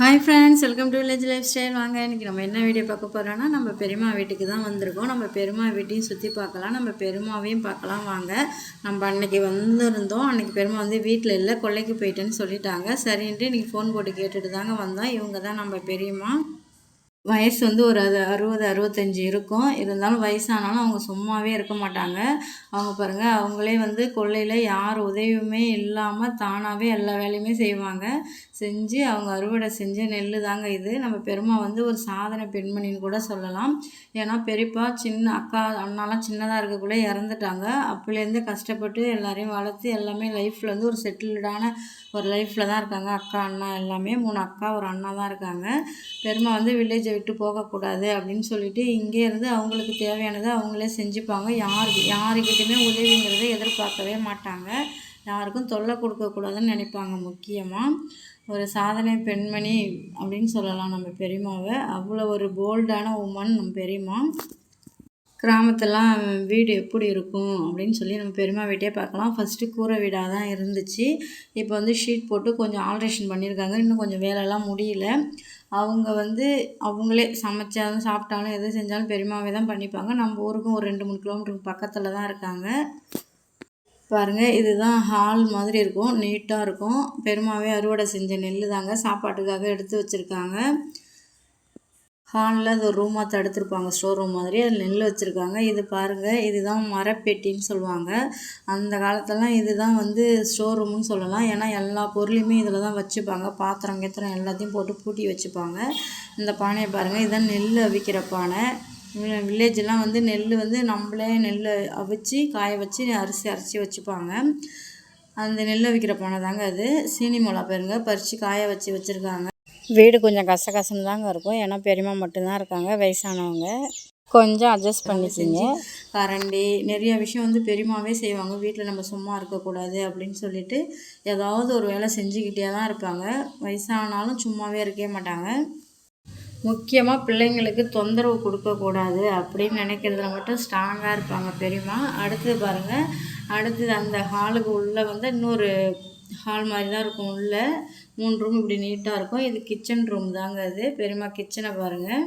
Hi friends, welcome to village life style. வாங்க, இன்றைக்கி நம்ம என்ன வீடியோ பார்க்க போகிறோன்னா, நம்ம பெரியம்மா வீட்டுக்கு தான் வந்திருக்கோம். நம்ம பெரியம்மா வீட்டையும் சுற்றி பார்க்கலாம், நம்ம பெரியம்மாவையும் பார்க்கலாம். வாங்க. நம்ம அன்றைக்கி வந்திருந்தோம். அன்றைக்கி பெரியம்மா வந்து வீட்டில் இல்லை, கொல்லைக்கு போயிட்டேன்னு சொல்லிட்டாங்க. சரின்ட்டு இன்றைக்கி ஃபோன் போட்டு கேட்டுட்டு தாங்க வந்தோம். இவங்க தான் நம்ம பெரியம்மா. வயசு வந்து ஒரு 60, 65 இருக்கும். இருந்தாலும் வயசானாலும் அவங்க சும்மாவே இருக்க மாட்டாங்க. அவங்க பாருங்கள், அவங்களே வந்து கொல்லையில் யார் உதவியுமே இல்லாமல் தானாகவே எல்லா வேலையுமே செய்வாங்க. செஞ்சு அவங்க அறுவடை செஞ்ச நெல் தாங்க இது. நம்ம பெரியம்மா வந்து ஒரு சாதனை பெண்மணின்னு கூட சொல்லலாம். ஏன்னா பெரியப்பா சின்ன அக்கா அண்ணாலாம் சின்னதாக இருக்கக்குள்ளே இறந்துட்டாங்க. அப்போலேருந்து கஷ்டப்பட்டு எல்லாரையும் வளர்த்து எல்லாமே லைஃப்பில் வந்து ஒரு செட்டில்டான ஒரு லைஃப்பில் தான் இருக்காங்க. அக்கா அண்ணா எல்லாமே 3 அக்கா ஒரு அண்ணா தான் இருக்காங்க. பெரியம்மா வந்து வில்லேஜை விட்டு போகக்கூடாது அப்படின்னு சொல்லிட்டு இங்கே இருந்து அவங்களுக்கு தேவையானதை அவங்களே செஞ்சுப்பாங்க. யாருக்கிட்டையுமே உதவிங்கிறத எதிர்பார்க்கவே மாட்டாங்க. யாருக்கும் தொல்லை கொடுக்கக்கூடாதுன்னு நினைப்பாங்க. முக்கியமாக ஒரு சாதனை பெண்மணி அப்படின்னு சொல்லலாம் நம்ம பெரியம்மாவை. அவ்வளோ ஒரு போல்டான உமன் நம்ம பெரியம்மா. கிராமத்தெல்லாம் வீடு எப்படி இருக்கும் அப்படின்னு சொல்லி நம்ம பெரியம்மா வீட்டே பார்க்கலாம். ஃபஸ்ட்டு கூரை வீடாக தான் இருந்துச்சு. இப்போ வந்து ஷீட் போட்டு கொஞ்சம் ஆல்ட்ரேஷன் பண்ணியிருக்காங்க. இன்னும் கொஞ்சம் வேலைலாம் முடியல. அவங்க வந்து அவங்களே சமைச்சாலும் சாப்பிட்டாலும் எது செஞ்சாலும் பெரியம்மாவே தான் பண்ணிப்பாங்க. நம்ம ஊருக்கும் ஒரு 2, 3 கிலோமீட்டருக்கு பக்கத்தில் தான் இருக்காங்க. பாருங்கள், இதுதான் ஹால் மாதிரி இருக்கும், நீட்டாக இருக்கும். பெரியம்மாவே அறுவடை செஞ்ச நெல் தாங்க சாப்பாட்டுக்காக எடுத்து வச்சுருக்காங்க. ஹாலில் அது ஒரு ரூமாக தடுத்துருப்பாங்க, ஸ்டோர் ரூம் மாதிரி. அதில் நெல் வச்சுருக்காங்க. இது பாருங்கள், இதுதான் மரப்பெட்டின்னு சொல்லுவாங்க. அந்த காலத்துலலாம் இதுதான் வந்து ஸ்டோர் ரூம்னு சொல்லலாம். ஏன்னா எல்லா பொருளையுமே இதில் தான் வச்சுப்பாங்க. பாத்திரம் கீத்திரம் எல்லாத்தையும் போட்டு பூட்டி வச்சுப்பாங்க. இந்த பானையை பாருங்கள், இதுதான் நெல் அவிக்கிற பானை. வில்லேஜெலாம் வந்து நெல் வந்து நம்மளே நெல் அவிச்சு காய வச்சு அரைச்சி வச்சுப்பாங்க. அந்த நெல் அவிக்கிற பானை தாங்க அது. சீனி மிளகா பாருங்க, பறித்து காய வச்சுருக்காங்க. வீடு கொஞ்சம் கசகசன்னு தாங்க இருக்கும். ஏன்னா பெரியம்மா மட்டும்தான் இருக்காங்க, வயசானவங்க. கொஞ்சம் அட்ஜஸ்ட் பண்ணிக்கிங்க. கரண்டி நிறைய விஷயம் வந்து பெரியம்மாவே செய்வாங்க. வீட்டில் நம்ம சும்மா இருக்கக்கூடாது அப்படின்னு சொல்லிட்டு ஏதாவது ஒரு வேலை செஞ்சுக்கிட்டே தான் இருப்பாங்க. வயசானாலும் சும்மாவே இருக்கவே மாட்டாங்க. முக்கியமாக பிள்ளைங்களுக்கு தொந்தரவு கொடுக்கக்கூடாது அப்படின்னு நினைக்கிறதுல மட்டும் ஸ்ட்ராங்காக இருப்பாங்க பெரியம்மா. அடுத்தது பாருங்கள், அடுத்தது அந்த ஹாலுக்கு உள்ளே வந்து இன்னொரு ஹால் மாதிரி தான் இருக்கும். உள்ளே 3 ரூம் இப்படி நீட்டாக இருக்கும். இது கிச்சன் ரூம் தாங்க. அது பெரியம்மா கிச்சனை பாருங்கள்.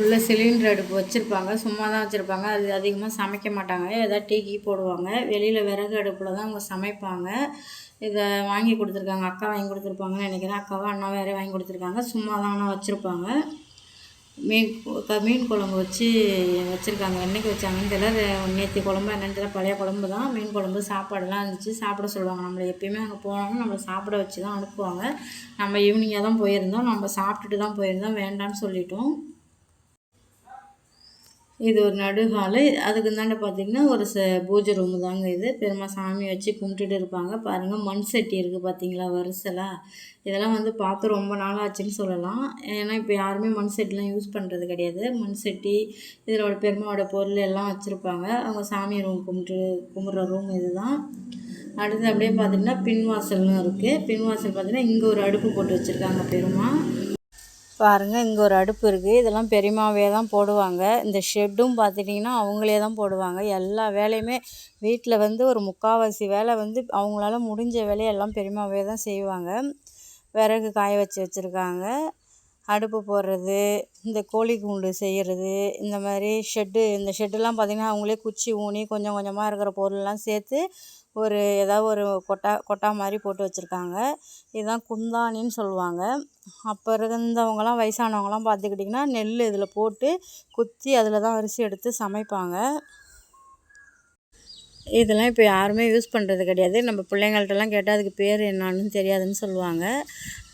உள்ள சிலிண்டர் அடுப்பு வச்சுருப்பாங்க, சும்மா தான் வச்சுருப்பாங்க. அது அதிகமாக சமைக்க மாட்டாங்க, ஏதாவது டீ போடுவாங்க. வெளியில் விறகு அடுப்பில் தான் அவங்க சமைப்பாங்க. இதை வாங்கி கொடுத்துருக்காங்க, அக்கா வாங்கி கொடுத்துருப்பாங்கன்னு நினைக்கிறேன். அக்காவும் அண்ணாவும் வேறு வாங்கி கொடுத்துருக்காங்க. சும்மா தான் ஆனால் வச்சுருப்பாங்க. மீன் குழம்பு வச்சுருக்காங்க. என்றைக்கு வச்சாங்கன்னு தெரியல. நேற்று குழம்பு என்னென்னு தெரியல. பழைய குழம்பு தான். மீன் குழம்பு சாப்பாடெல்லாம் இருந்துச்சு. சாப்பிட சொல்லுவாங்க. நம்மளை எப்பயுமே அங்கே போனோம்னா நம்மளை சாப்பிட வச்சு தான் அனுப்புவாங்க. நம்ம ஈவினிங்காக தான் போயிருந்தோம். நம்ம சாப்பிட்டுட்டு தான் போயிருந்தோம், வேண்டான்னு சொல்லிட்டோம். இது ஒரு நடு ஹாலு. அதுக்கு இந்தாண்ட பார்த்திங்கன்னா ஒரு பூஜை ரூமு தாங்க இது. பெருமா சாமி வச்சு கும்பிட்டுட்டு இருப்பாங்க. பாருங்கள், மண் சட்டி இருக்குது பார்த்தீங்களா, வரிசலாக. இதெல்லாம் வந்து பார்த்து ரொம்ப நாள் ஆச்சுன்னு சொல்லலாம். ஏன்னா இப்போ யாருமே மண் சட்டிலாம் யூஸ் பண்ணுறது கிடையாது. மண் சட்டி இதோட பெருமாவோட பொருள் எல்லாம் வச்சுருப்பாங்க. அவங்க சாமி ரூம் கும்பிட்ற ரூம் இது தான். அடுத்து அப்படியே பார்த்திங்கன்னா பின்வாசல்னு இருக்குது. பின்வாசல் பார்த்திங்கன்னா இங்கே ஒரு அடுப்பு போட்டு வச்சுருக்காங்க பெருமா. பாருங்கள், இங்கே ஒரு அடுப்பு இருக்குது. இதெல்லாம் பெரியம்மாவே தான் போடுவாங்க. இந்த ஷெட்டும் பார்த்துட்டிங்கன்னா அவங்களே தான் போடுவாங்க. எல்லா வேலையுமே வீட்டில் வந்து ஒரு முக்கால்வாசி வேலை வந்து அவங்களால முடிஞ்ச வேலையெல்லாம் பெரியம்மாவே தான் செய்வாங்க. விறகு காய வச்சுருக்காங்க. அடுப்பு போடுறது, இந்த கோழி கூண்டு செய்கிறது, இந்த மாதிரி இந்த ஷெட்டுலாம் பார்த்திங்கன்னா அவங்களே குச்சி ஊனி கொஞ்சம் கொஞ்சமாக இருக்கிற பொருள்லாம் சேர்த்து ஏதாவது ஒரு கொட்டா மாதிரி போட்டு வச்சுருக்காங்க. இதுதான் குந்தானின்னு சொல்லுவாங்க. அப்போ இருந்தவங்கலாம் வயசானவங்கலாம் பார்த்துக்கிட்டிங்கன்னா நெல் இதில் போட்டு குத்தி அதில் தான் அரிசி எடுத்து சமைப்பாங்க. இதெல்லாம் இப்போ யாருமே யூஸ் பண்ணுறது கிடையாது. நம்ம பிள்ளைங்கள்ட்டலாம் கேட்டால் அதுக்கு பேர் என்னான்னு தெரியாதுன்னு சொல்லுவாங்க.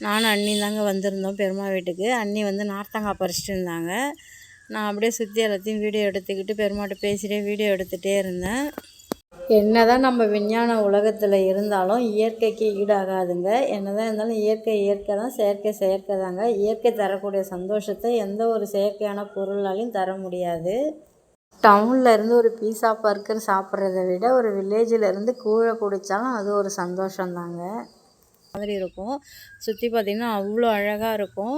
நானும் அண்ணி தாங்க வந்திருந்தோம் பெரியம்மா வீட்டுக்கு. அண்ணி வந்து நார்த்தங்காய் பறிச்சிட்டு இருந்தாங்க. நான் அப்படியே சுற்றி எல்லாத்தையும் வீடியோ எடுத்துக்கிட்டு பெரியம்மாட்ட பேசிகிட்டே வீடியோ எடுத்துகிட்டே இருந்தேன். என்ன தான் நம்ம விஞ்ஞான உலகத்தில் இருந்தாலும் இயற்கைக்கு ஈடாகாதுங்க. என்ன தான் இருந்தாலும் இயற்கை தான், செயற்கை தாங்க. இயற்கை தரக்கூடிய சந்தோஷத்தை எந்த ஒரு செயற்கையான பொருளாலையும் தர முடியாது. டவுனில் இருந்து ஒரு பீஸா பர்கர் சாப்பிட்றத விட ஒரு வில்லேஜில் இருந்து கூழை குடித்தாலும் அது ஒரு சந்தோஷந்தாங்க. மாதிரி இருக்கும். சுற்றி பார்த்திங்கன்னா அவ்வளோ அழகாக இருக்கும்.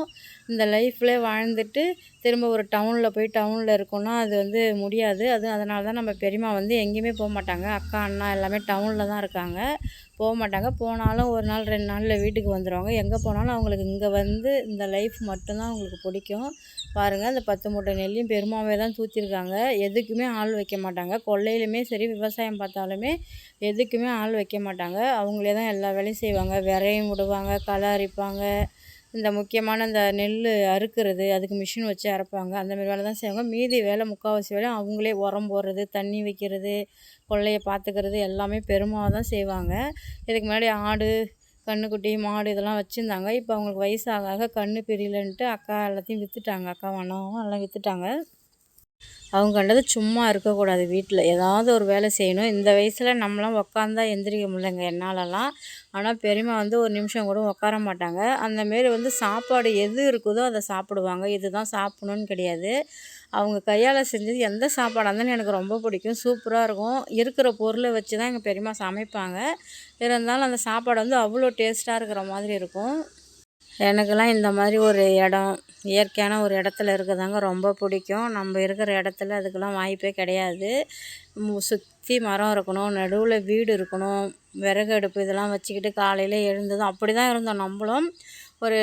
இந்த லைஃப்லேயே வாழ்ந்துட்டு திரும்ப ஒரு டவுனில் இருக்கோன்னா அது வந்து முடியாது. அதனால தான் நம்ம பெரியம்மா வந்து எங்கேயுமே போகமாட்டாங்க. அக்கா, அண்ணா எல்லாமே டவுனில் தான் இருக்காங்க. போகமாட்டாங்க. போனாலும் 1 நாள் 2 நாளில் வீட்டுக்கு வந்துடுவாங்க. எங்கே போனாலும் அவங்களுக்கு இங்கே வந்து இந்த லைஃப் மட்டும்தான் அவங்களுக்கு பிடிக்கும். பாருங்கள், அந்த 10 மூட்டை நெல்லையும் பெருமாவே தான் தூத்திருக்காங்க. எதுக்குமே ஆள் வைக்க மாட்டாங்க. கொல்லையிலுமே சரி, விவசாயம் பார்த்தாலுமே எதுக்குமே ஆள் வைக்க மாட்டாங்க. அவங்களே தான் எல்லா வேலையும் செய்வாங்க. விரையும் விடுவாங்க, களை அரிப்பாங்க. இந்த முக்கியமான இந்த நெல் அறுக்கிறது, அதுக்கு மிஷின் வச்சு அரைப்பாங்க. அந்தமாரி வேலை தான் செய்வாங்க. மீதி வேலை முக்கால்வாசி வேலை அவங்களே உரம் போடுறது, தண்ணி வைக்கிறது, கொல்லையை பார்த்துக்கிறது எல்லாமே பெருமாவை தான் செய்வாங்க. இதுக்கு முன்னாடி ஆடு, கன்றுக்குட்டி, மாடு இதெல்லாம் வச்சுருந்தாங்க. இப்போ அவங்களுக்கு வயசாக ஆக கன்று பிரியலன்ட்டு அக்கா எல்லாத்தையும் விற்றுட்டாங்க. அக்காவும் அண்ணாவும் எல்லாம் விற்றுட்டாங்க. அவங்க கண்டது சும்மா இருக்கக்கூடாது. வீட்டில் ஏதாவது ஒரு வேலை செய்யணும். இந்த வயசில் நம்மளாம் உட்காந்தா எந்திரிக்க முடியலங்க என்னாலலாம். ஆனால் பெரியம்மா வந்து ஒரு நிமிஷம் கூட உட்கார மாட்டாங்க. அந்தமாரி வந்து சாப்பாடு எது இருக்குதோ அதை சாப்பிடுவாங்க. இதுதான் சாப்பிடணுன்னு கிடையாது. அவங்க கையால் செஞ்சது எந்த சாப்பாடாக இருந்தாலும் எனக்கு ரொம்ப பிடிக்கும். சூப்பராக இருக்கும். இருக்கிற பொருளை வச்சு தான் எங்கள் பெரியம்மா சமைப்பாங்க. இருந்தாலும் அந்த சாப்பாடு வந்து அவ்வளோ டேஸ்ட்டாக இருக்கிற மாதிரி இருக்கும். எனக்கெல்லாம் இந்த மாதிரி ஒரு இடம், இயற்கையான ஒரு இடத்துல இருக்கதாங்க ரொம்ப பிடிக்கும். நம்ம இருக்கிற இடத்துல அதுக்கெல்லாம் வாய்ப்பே கிடையாது. சுற்றி மரம் இருக்கணும், நடுவில் வீடு இருக்கணும், விறகு அடுப்பு இதெல்லாம் வச்சுக்கிட்டு காலையில் எழுந்ததும் அப்படி தான் இருந்தோம் நம்மளும். ஒரு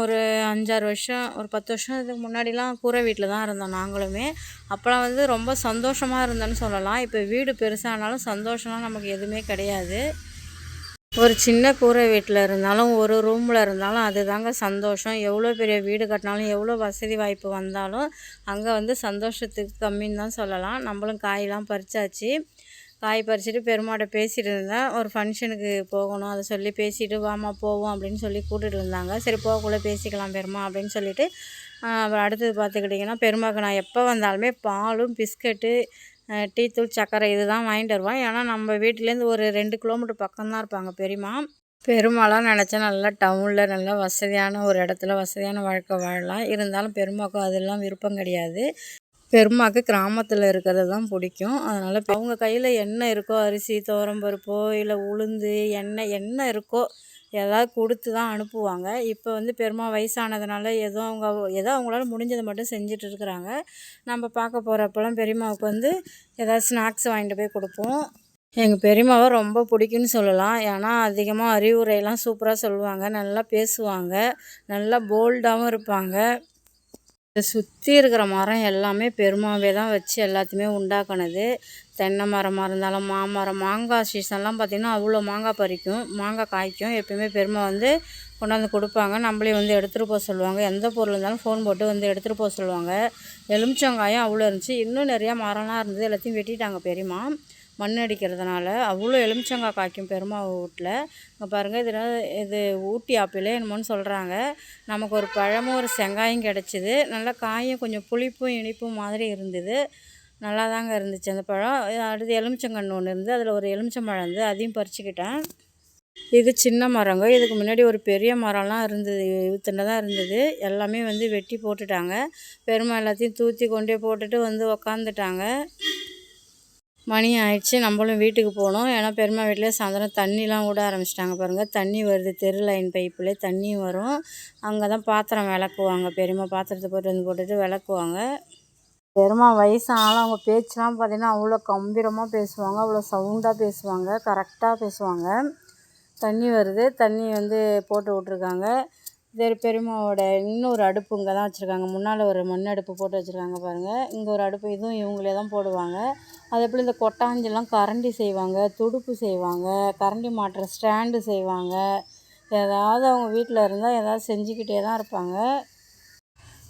ஒரு 5, 6 வருஷம், ஒரு 10 வருஷம் இதுக்கு முன்னாடிலாம் கூரை வீட்டில் தான் இருந்தோம் நாங்களுமே. அப்போலாம் வந்து ரொம்ப சந்தோஷமாக இருந்தோன்னு சொல்லலாம். இப்போ வீடு பெருசானாலும் சந்தோஷம்லாம் நமக்கு எதுவுமே கிடையாது. ஒரு சின்ன கூரை வீட்டில் இருந்தாலும், ஒரு ரூமில் இருந்தாலும் அதுதாங்க சந்தோஷம். எவ்வளோ பெரிய வீடு கட்டினாலும், எவ்வளோ வசதி வாய்ப்பு வந்தாலும் அங்கே வந்து சந்தோஷத்துக்கு கம்மின்னு தான் சொல்லலாம். நம்மளும் காயெல்லாம் பறிச்சாச்சு. காய் பறிச்சுட்டு பெருமாட்ட பேசிகிட்டு இருந்தேன். ஒரு ஃபங்க்ஷனுக்கு போகணும், அதை சொல்லி பேசிட்டு வாம்மா போவோம் அப்படின்னு சொல்லி கூட்டிகிட்டு இருந்தாங்க. சரி போகக்குள்ளே பேசிக்கலாம் பெருமா அப்படின்னு சொல்லிவிட்டு அப்புறம் அடுத்தது பார்த்துக்கிட்டிங்கன்னா, பெருமாவுக்கு நான் எப்போ வந்தாலுமே பாலும் பிஸ்கட்டு, டீ தூள், சர்க்கரை இது தான் வாங்கிட்டு வருவேன். ஏன்னா நம்ம வீட்டிலேருந்து ஒரு 2 கிலோமீட்டர் பக்கம்தான் இருப்பாங்க பெரியம்மா. பெருமாளாம் நினச்சா நல்லா டவுனில் நல்லா வசதியான ஒரு இடத்துல வசதியான வாழ்க்கை வாழலாம். இருந்தாலும் பெருமாவுக்கு அதெல்லாம் விருப்பம் கிடையாது. பெருமாவுக்கு கிராமத்தில் இருக்கிறது தான் பிடிக்கும். அதனால் அவங்க கையில் என்ன இருக்கோ, அரிசி, துவரம்பருப்போ இல்லை உளுந்து, எண்ணெய் என்ன இருக்கோ ஏதாவது கொடுத்து தான் அனுப்புவாங்க. இப்போ வந்து பெருமா வயசானதுனால ஏதோ அவங்களால முடிஞ்சதை மட்டும் செஞ்சுட்டு இருக்கிறாங்க. நம்ம பார்க்க போகிறப்பெல்லாம் பெரியம்மாவுக்கு வந்து ஏதாவது ஸ்நாக்ஸ் வாங்கிட்டு போய் கொடுப்போம். எங்கள் பெரியம்மாவை ரொம்ப பிடிக்குன்னு சொல்லலாம். ஏன்னா அதிகமாக அறிவுரையெல்லாம் சூப்பராக சொல்லுவாங்க, நல்லா பேசுவாங்க, நல்லா போல்டாகவும் இருப்பாங்க. சுற்றி இருக்கிற மரம் எல்லாமே பெருமாவே தான் வச்சு எல்லாத்தையுமே உண்டாக்குனது. தென்னை மரமாக இருந்தாலும், மாமரம், மாங்காய் சீசன்லாம் பார்த்திங்கன்னா அவ்வளோ மாங்காய் பறிக்கும், மாங்காய் காய்க்கும். எப்போயுமே பெருமா வந்து கொண்டாந்து கொடுப்பாங்க. நம்மளையும் வந்து எடுத்துகிட்டு போக சொல்லுவாங்க. எந்த பொருள் இருந்தாலும் ஃபோன் போட்டு வந்து எடுத்துகிட்டு போக சொல்லுவாங்க. எலுமிச்சங்காயும் அவ்வளோ இருந்துச்சு. இன்னும் நிறையா மரம்லாம் இருந்தது. எல்லாத்தையும் வெட்டிட்டாங்க பெரியம்மா மண் அடிக்கிறதுனால. அவ்வளோ எலுமிச்சங்காய் காய்க்கும் பெருமா வீட்டில். இங்கே பாருங்கள், இது ஊட்டி ஆப்பிளே என்னமோன்னு சொல்கிறாங்க. நமக்கு ஒரு பழமும் ஒரு செங்காயும் கிடச்சிது. நல்லா காயும் கொஞ்சம் புளிப்பும் இனிப்பும் மாதிரி இருந்தது. நல்லா தாங்க இருந்துச்சு அந்த பழம். அடுத்து எலுமிச்சங்கன்று ஒன்று இருந்து அதில் ஒரு எலுமிச்சம்பழம் இருந்து அதையும் பறிச்சுக்கிட்டேன். இது சின்ன மரங்க. இதுக்கு முன்னாடி ஒரு பெரிய மரம்லாம் இருந்தது, இத்தனைதான் இருந்தது. எல்லாமே வந்து வெட்டி போட்டுட்டாங்க. பெருமா எல்லாத்தையும் தூத்தி கொண்டே போட்டுட்டு வந்து உக்காந்துட்டாங்க. மணி ஆயிடுச்சு, நம்மளும் வீட்டுக்கு போகணும். ஏன்னா பெருமா வீட்டிலே சாயந்தரம் தண்ணிலாம் விட ஆரம்பிச்சிட்டாங்க பாருங்கள். தண்ணி வருது, தெரு லைன் பைப்புலேயே தண்ணி வரும். அங்கே தான் பாத்திரம் விளக்குவாங்க. பெரியம்மா பாத்திரத்தை போட்டுட்டு விளக்குவாங்க. பெருமா வயசானாலும் அவங்க பேச்செலாம் பார்த்திங்கன்னா அவ்வளோ கம்பீரமாக பேசுவாங்க, அவ்வளோ சவுண்டாக பேசுவாங்க, கரெக்டாக பேசுவாங்க. தண்ணி வருது, தண்ணி வந்து போட்டு விட்ருக்காங்க. சரி, பெரியம்மாவோட இன்னொரு அடுப்பு இங்கே தான் வச்சுருக்காங்க. முன்னால் ஒரு மண் அடுப்பு போட்டு வச்சுருக்காங்க பாருங்கள். இங்கே ஒரு அடுப்பு, இதுவும் இவங்களே தான் போடுவாங்க. அதே போல் இந்த கொட்டாஞ்சிலாம் கரண்டி செய்வாங்க, துடுப்பு செய்வாங்க, கரண்டி மாட்டுற ஸ்டாண்டு செய்வாங்க. ஏதாவது அவங்க வீட்டில் இருந்தால் ஏதாவது செஞ்சுக்கிட்டே தான் இருப்பாங்க.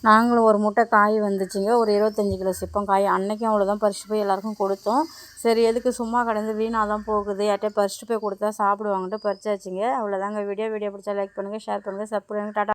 நாங்களும் ஒரு மூட்டை காய் வந்துச்சுங்க, ஒரு 25 கிலோ சிப்பம் காய். அன்றைக்கும் அவ்வளோதான் பறிச்சுட்டு போய் எல்லாேருக்கும் கொடுத்தோம். சரி, எதுக்கு சும்மா கிடந்து வீணாக தான் போகுது, யார்கிட்டயே பறிச்சுட்டு போய் கொடுத்தா சாப்பிடுவாங்கன்ட்டு பறிச்சாச்சுங்க. அவ்வளோதாங்க வீடியோ பிடிச்சா லைக் பண்ணுங்கள், ஷேர் பண்ணுங்கள், சப்ஸ்கிரைப் பண்ணுங்கள். டாட்டா.